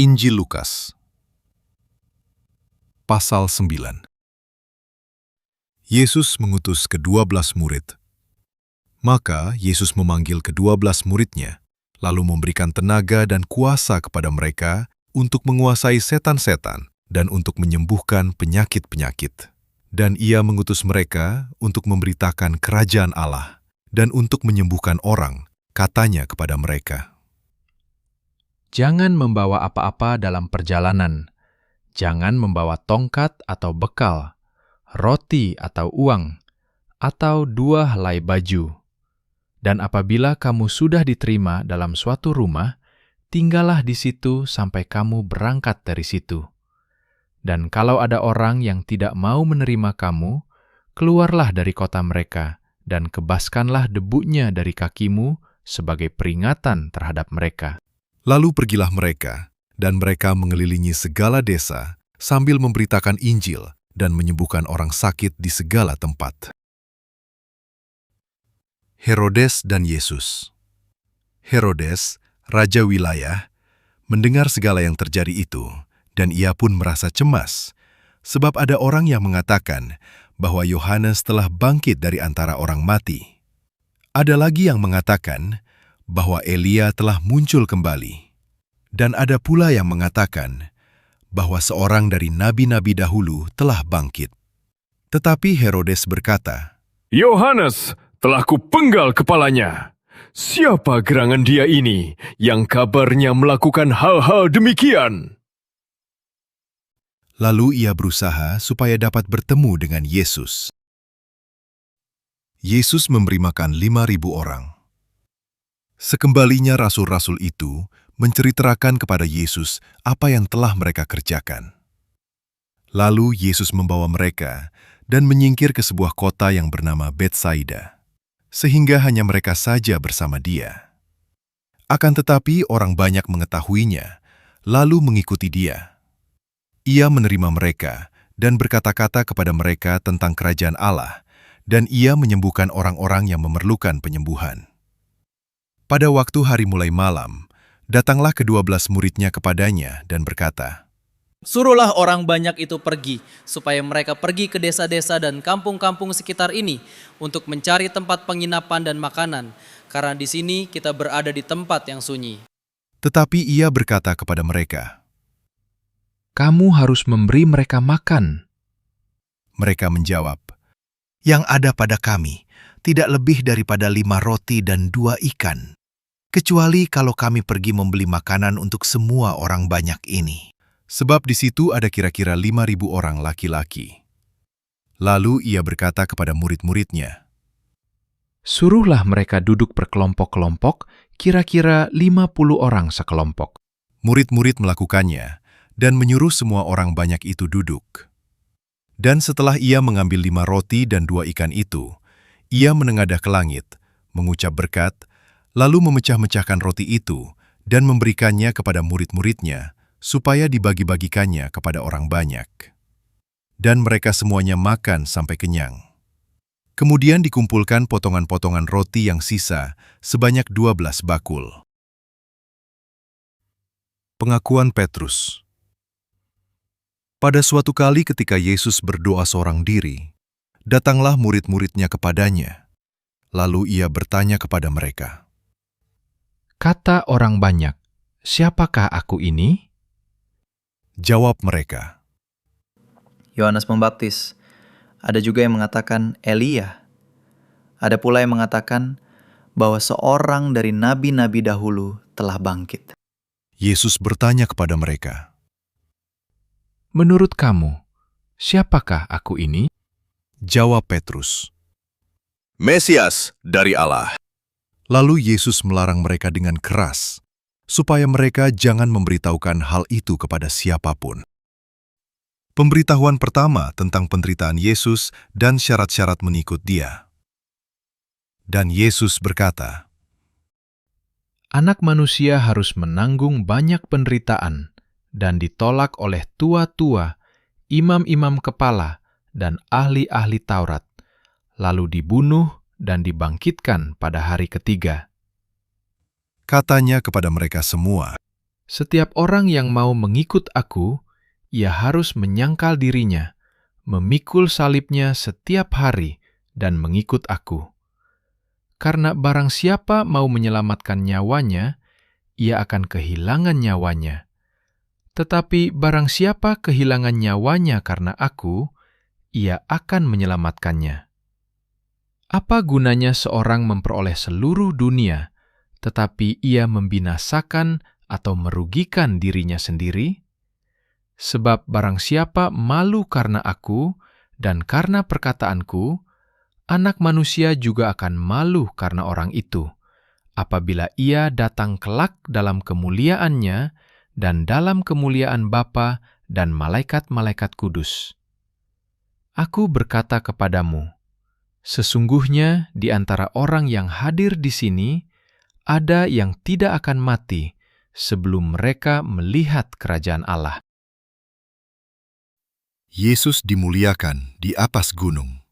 Injil Lukas, pasal 9. Yesus mengutus ke-12 murid. Maka Yesus memanggil ke-12 muridnya, lalu memberikan tenaga dan kuasa kepada mereka untuk menguasai setan-setan dan untuk menyembuhkan penyakit-penyakit. Dan ia mengutus mereka untuk memberitakan kerajaan Allah dan untuk menyembuhkan orang, katanya kepada mereka, "Jangan membawa apa-apa dalam perjalanan. Jangan membawa tongkat atau bekal, roti atau uang, atau 2 helai baju. Dan apabila kamu sudah diterima dalam suatu rumah, tinggallah di situ sampai kamu berangkat dari situ. Dan kalau ada orang yang tidak mau menerima kamu, keluarlah dari kota mereka dan kebaskanlah debunya dari kakimu sebagai peringatan terhadap mereka." Lalu pergilah mereka, dan mereka mengelilingi segala desa sambil memberitakan Injil dan menyembuhkan orang sakit di segala tempat. Herodes dan Yesus. Herodes, raja wilayah, mendengar segala yang terjadi itu, dan ia pun merasa cemas, sebab ada orang yang mengatakan bahwa Yohanes telah bangkit dari antara orang mati. Ada lagi yang mengatakan bahwa Elia telah muncul kembali. Dan ada pula yang mengatakan bahwa seorang dari nabi-nabi dahulu telah bangkit. Tetapi Herodes berkata, "Yohanes telah kupenggal kepalanya. Siapa gerangan dia ini yang kabarnya melakukan hal-hal demikian?" Lalu ia berusaha supaya dapat bertemu dengan Yesus. Yesus memberi makan 5.000 orang. Sekembalinya rasul-rasul itu menceritakan kepada Yesus apa yang telah mereka kerjakan. Lalu Yesus membawa mereka dan menyingkir ke sebuah kota yang bernama Betsaida, sehingga hanya mereka saja bersama dia. Akan tetapi orang banyak mengetahuinya, lalu mengikuti dia. Ia menerima mereka dan berkata-kata kepada mereka tentang kerajaan Allah, dan ia menyembuhkan orang-orang yang memerlukan penyembuhan. Pada waktu hari mulai malam, datanglah ke-12 muridnya kepadanya dan berkata, "Suruhlah orang banyak itu pergi, supaya mereka pergi ke desa-desa dan kampung-kampung sekitar ini untuk mencari tempat penginapan dan makanan, karena di sini kita berada di tempat yang sunyi." Tetapi ia berkata kepada mereka, "Kamu harus memberi mereka makan." Mereka menjawab, "Yang ada pada kami tidak lebih daripada 5 roti dan 2 ikan. Kecuali kalau kami pergi membeli makanan untuk semua orang banyak ini." Sebab di situ ada kira-kira 5.000 orang laki-laki. Lalu ia berkata kepada murid-muridnya, "Suruhlah mereka duduk berkelompok-kelompok, kira-kira 50 orang sekelompok." Murid-murid melakukannya dan menyuruh semua orang banyak itu duduk. Dan setelah ia mengambil 5 roti dan 2 ikan itu, ia menengadah ke langit, mengucap berkat, lalu memecah-mecahkan roti itu dan memberikannya kepada murid-muridnya, supaya dibagi-bagikannya kepada orang banyak. Dan mereka semuanya makan sampai kenyang. Kemudian dikumpulkan potongan-potongan roti yang sisa sebanyak 12 bakul. Pengakuan Petrus. Pada suatu kali ketika Yesus berdoa seorang diri, datanglah murid-muridnya kepadanya. Lalu ia bertanya kepada mereka, Kata orang banyak, "Siapakah aku ini?" Jawab mereka, Yohanes Pembaptis. Ada juga yang mengatakan Elia. Ada pula yang mengatakan bahwa seorang dari nabi-nabi dahulu telah bangkit. Yesus bertanya kepada mereka, "Menurut kamu, siapakah aku ini?" Jawab Petrus. Mesias dari Allah. Lalu Yesus melarang mereka dengan keras, supaya mereka jangan memberitahukan hal itu kepada siapapun. Pemberitahuan pertama tentang penderitaan Yesus dan syarat-syarat mengikut Dia. Dan Yesus berkata, Anak manusia harus menanggung banyak penderitaan dan ditolak oleh tua-tua, imam-imam kepala, dan ahli-ahli Taurat, lalu dibunuh dan dibangkitkan pada hari ketiga. katanya kepada mereka semua, Setiap orang yang mau mengikut Aku, ia harus menyangkal dirinya, memikul salibnya setiap hari, dan mengikut Aku. Karena barang siapa mau menyelamatkan nyawanya, ia akan kehilangan nyawanya. Tetapi barang siapa kehilangan nyawanya karena Aku, ia akan menyelamatkannya. Apa gunanya seorang memperoleh seluruh dunia, tetapi ia membinasakan atau merugikan dirinya sendiri? Sebab barang siapa malu karena Aku dan karena perkataanku, Anak Manusia juga akan malu karena orang itu, apabila ia datang kelak dalam kemuliaannya dan dalam kemuliaan Bapa dan malaikat-malaikat kudus. Aku berkata kepadamu, sesungguhnya di antara orang yang hadir di sini, ada yang tidak akan mati sebelum mereka melihat kerajaan Allah. Yesus dimuliakan di atas gunung.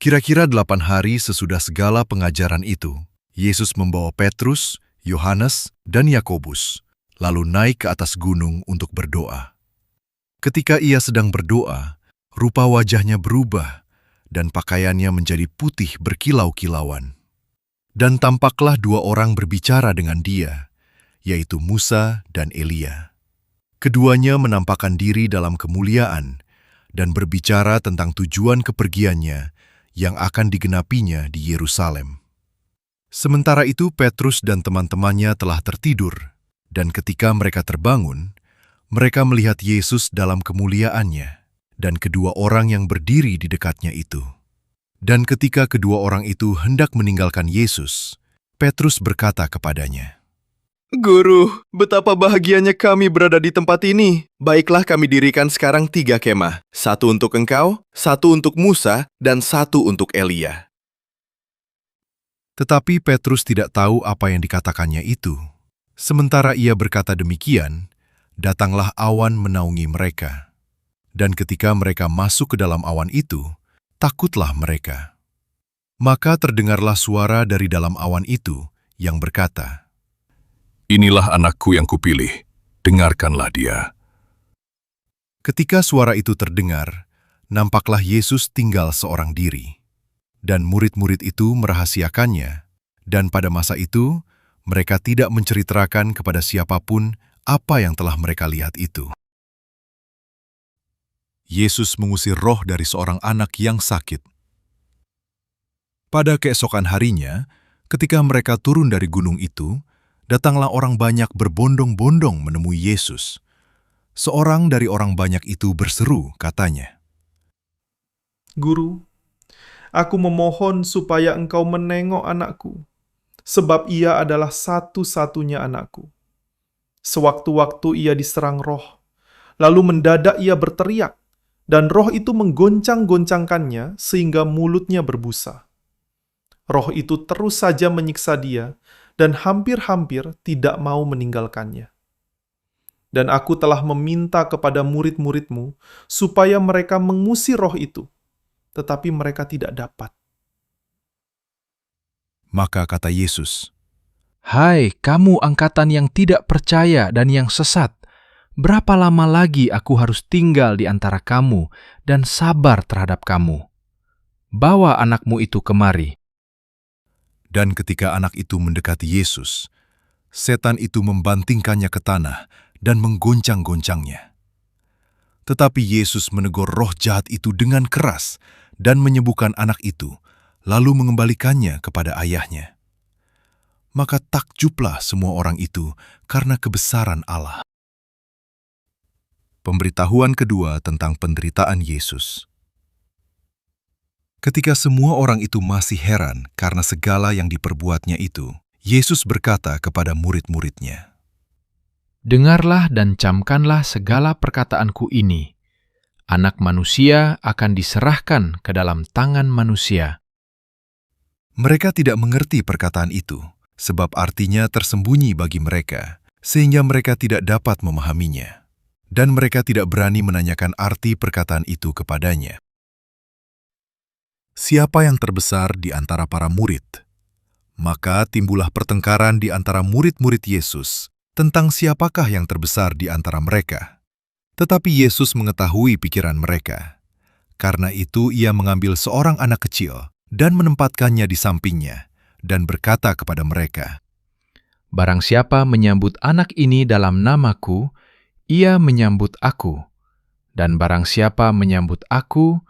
Kira-kira 8 hari sesudah segala pengajaran itu, Yesus membawa Petrus, Yohanes, dan Yakobus, lalu naik ke atas gunung untuk berdoa. Ketika ia sedang berdoa, rupa wajahnya berubah, dan pakaiannya menjadi putih berkilau-kilauan. Dan tampaklah 2 orang berbicara dengan dia, yaitu Musa dan Elia. Keduanya menampakkan diri dalam kemuliaan dan berbicara tentang tujuan kepergiannya yang akan digenapinya di Yerusalem. Sementara itu Petrus dan teman-temannya telah tertidur, dan ketika mereka terbangun, mereka melihat Yesus dalam kemuliaannya, dan kedua orang yang berdiri di dekatnya itu. Dan ketika kedua orang itu hendak meninggalkan Yesus, Petrus berkata kepadanya, Guru, betapa bahagianya kami berada di tempat ini. Baiklah kami dirikan sekarang 3 kemah. 1 untuk engkau, 1 untuk Musa, dan 1 untuk Elia. Tetapi Petrus tidak tahu apa yang dikatakannya itu. Sementara ia berkata demikian, datanglah awan menaungi mereka. Dan ketika mereka masuk ke dalam awan itu, takutlah mereka. Maka terdengarlah suara dari dalam awan itu yang berkata, Inilah anakku yang kupilih, dengarkanlah dia. Ketika suara itu terdengar, nampaklah Yesus tinggal seorang diri. Dan murid-murid itu merahasiakannya, dan pada masa itu mereka tidak menceritakan kepada siapapun apa yang telah mereka lihat itu. Yesus mengusir roh dari seorang anak yang sakit. Pada keesokan harinya, ketika mereka turun dari gunung itu, datanglah orang banyak berbondong-bondong menemui Yesus. Seorang dari orang banyak itu berseru, katanya, Guru, aku memohon supaya engkau menengok anakku, sebab ia adalah satu-satunya anakku. Sewaktu-waktu ia diserang roh, lalu mendadak ia berteriak, dan roh itu menggoncang-goncangkannya sehingga mulutnya berbusa. Roh itu terus saja menyiksa dia, dan hampir-hampir tidak mau meninggalkannya. Dan aku telah meminta kepada murid-muridmu supaya mereka mengusir roh itu, tetapi mereka tidak dapat. maka kata Yesus, Hai kamu angkatan yang tidak percaya dan yang sesat, berapa lama lagi aku harus tinggal di antara kamu dan sabar terhadap kamu? Bawa anakmu itu kemari. dan ketika anak itu mendekati Yesus, setan itu membantingkannya ke tanah dan menggoncang-goncangnya. Tetapi Yesus menegur roh jahat itu dengan keras dan menyembuhkan anak itu, lalu mengembalikannya kepada ayahnya. Maka takjublah semua orang itu karena kebesaran Allah. Pemberitahuan kedua tentang penderitaan Yesus. Ketika semua orang itu masih heran karena segala yang diperbuatnya itu, Yesus berkata kepada murid-muridnya, Dengarlah dan camkanlah segala perkataanku ini. Anak manusia akan diserahkan ke dalam tangan manusia. Mereka tidak mengerti perkataan itu, sebab artinya tersembunyi bagi mereka, sehingga mereka tidak dapat memahaminya. Dan mereka tidak berani menanyakan arti perkataan itu kepadanya. Siapa yang terbesar di antara para murid? Maka timbullah pertengkaran di antara murid-murid Yesus tentang siapakah yang terbesar di antara mereka. Tetapi Yesus mengetahui pikiran mereka. Karena itu ia mengambil seorang anak kecil dan menempatkannya di sampingnya, dan berkata kepada mereka, Barang siapa menyambut anak ini dalam namaku, ia menyambut aku. Dan barang siapa menyambut aku,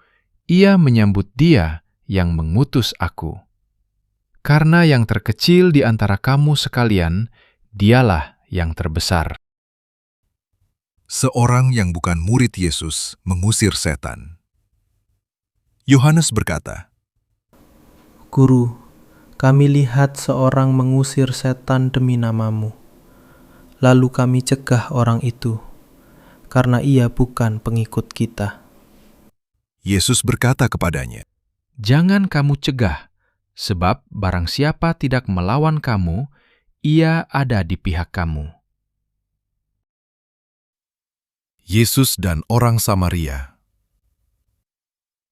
ia menyambut dia yang mengutus aku. Karena yang terkecil di antara kamu sekalian, dialah yang terbesar. Seorang yang bukan murid Yesus mengusir setan. Yohanes berkata, Guru, kami lihat seorang mengusir setan demi namamu. Lalu kami cegah orang itu, karena ia bukan pengikut kita. Yesus berkata kepadanya, Jangan kamu cegah, sebab barang siapa tidak melawan kamu, ia ada di pihak kamu. Yesus dan orang Samaria.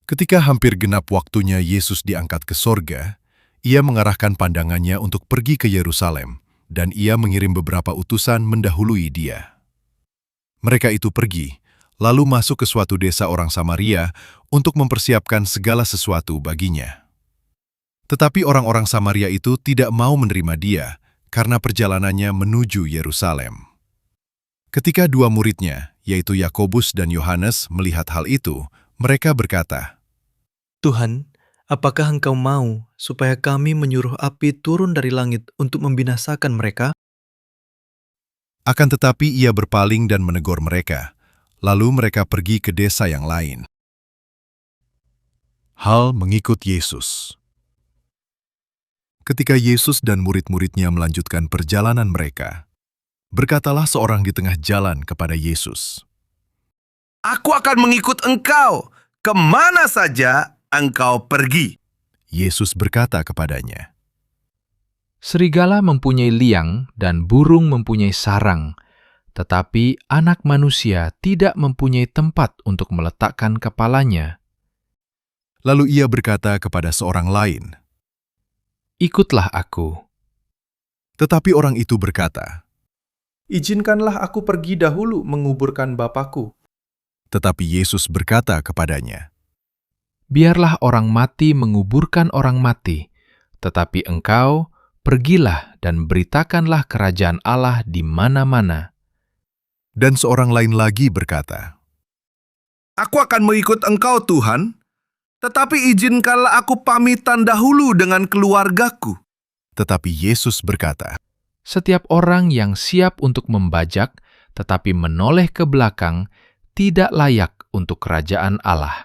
Ketika hampir genap waktunya Yesus diangkat ke sorga, ia mengarahkan pandangannya untuk pergi ke Yerusalem, dan ia mengirim beberapa utusan mendahului dia. Mereka itu pergi, lalu masuk ke suatu desa orang Samaria untuk mempersiapkan segala sesuatu baginya. Tetapi orang-orang Samaria itu tidak mau menerima dia, karena perjalanannya menuju Yerusalem. Ketika dua muridnya, yaitu Yakobus dan Yohanes, melihat hal itu, mereka berkata, Tuhan, apakah Engkau mau supaya kami menyuruh api turun dari langit untuk membinasakan mereka? Akan tetapi ia berpaling dan menegur mereka, lalu mereka pergi ke desa yang lain. Hal mengikut Yesus. Ketika Yesus dan murid-muridnya melanjutkan perjalanan mereka, berkatalah seorang di tengah jalan kepada Yesus, Aku akan mengikut engkau, kemana saja engkau pergi. Yesus berkata kepadanya, Serigala mempunyai liang dan burung mempunyai sarang, tetapi anak manusia tidak mempunyai tempat untuk meletakkan kepalanya. Lalu ia berkata kepada seorang lain, Ikutlah aku. tetapi orang itu berkata, Izinkanlah aku pergi dahulu menguburkan Bapakku. tetapi Yesus berkata kepadanya, Biarlah orang mati menguburkan orang mati, tetapi engkau pergilah dan beritakanlah kerajaan Allah di mana-mana. dan seorang lain lagi berkata, Aku akan mengikut engkau, Tuhan, tetapi izinkanlah aku pamitan dahulu dengan keluargaku. tetapi Yesus berkata, Setiap orang yang siap untuk membajak, tetapi menoleh ke belakang, tidak layak untuk kerajaan Allah.